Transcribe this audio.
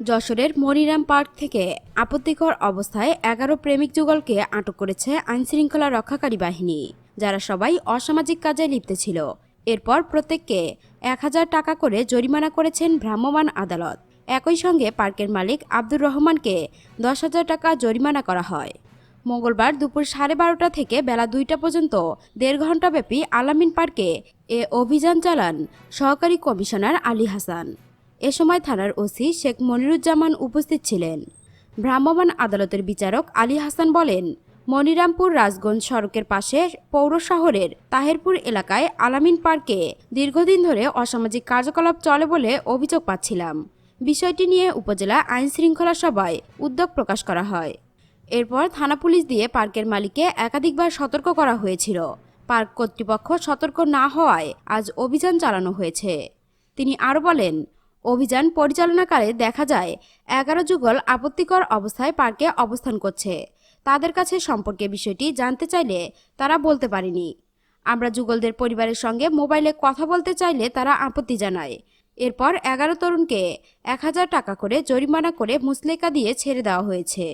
যশোরের মনিরাম পার্ক থেকে আপত্তিকর অবস্থায় ১১ প্রেমিক যুগলকে আটক করেছে আইনশৃঙ্খলা রক্ষাকারী বাহিনী, যারা সবাই অসামাজিক কাজে লিপ্ত ছিল। এরপর প্রত্যেককে ১,০০০ টাকা করে জরিমানা করেছেন ভ্রাম্যমাণ আদালত। একই সঙ্গে পার্কের মালিক আব্দুর রহমানকে ১০,০০০ টাকা জরিমানা করা হয়। মঙ্গলবার দুপুর 12:30 থেকে বেলা 2টা পর্যন্ত 1.5 ঘণ্টাব্যাপী আলামিন পার্কে এ অভিযান চালান সহকারী কমিশনার আলী হাসান। এ সময় থানার ওসি শেখ মনিরুজ্জামান উপস্থিত ছিলেন। ভ্রাম্যমাণ আদালতের বিচারক আলী হাসান বলেন, মনিরামপুর রাজগঞ্জ সড়কের পাশে পৌর শহরের তাহেরপুর এলাকায় আলামিন পার্কে দীর্ঘদিন ধরে অসামাজিক কার্যকলাপ চলে বলে অভিযোগ পাচ্ছিলাম। বিষয়টি নিয়ে উপজেলা আইনশৃঙ্খলা সভায় উদ্বেগ প্রকাশ করা হয়। এরপর থানা পুলিশ দিয়ে পার্কের মালিককে একাধিকবার সতর্ক করা হয়েছিল। পার্ক কর্তৃপক্ষ সতর্ক না হওয়ায় আজ অভিযান চালানো হয়েছে। তিনি আরও বলেন, অভিযান পরিচালনাকালে দেখা যায় 11 যুগল আপত্তিকর অবস্থায় পার্কে অবস্থান করছে। তাদের কাছে সম্পর্কে বিষয়টি জানতে চাইলে তারা বলতে পারেনি। আমরা যুগলদের পরিবারের সঙ্গে মোবাইলে কথা বলতে চাইলে তারা আপত্তি জানায়। এরপর 11 তরুণকে ১,০০০ টাকা করে জরিমানা করে মুচলেকা দিয়ে ছেড়ে দেওয়া হয়েছে।